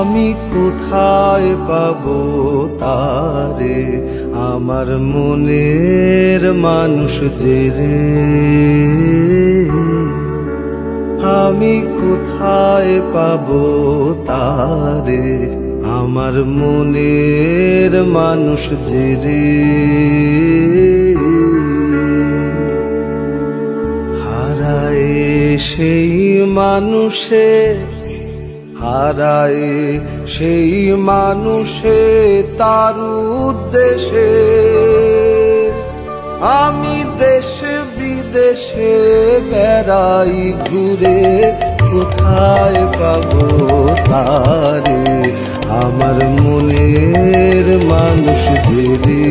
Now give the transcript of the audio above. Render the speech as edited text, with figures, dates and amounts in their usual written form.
আমি কোথায় পাবো তারে, আমার মনের মানুষ যে রে। আমি কোথায় পাবো তারে, আমার মনের মানুষ যে রে। হারায় সেই মানুষে, হারায় সেই মানুষে তার উদ্দেশে, আমি দেশে বিদেশে বেড়াই ঘুরে, কোথায় পাবো তারে, আমার মনের মানুষ যে রে।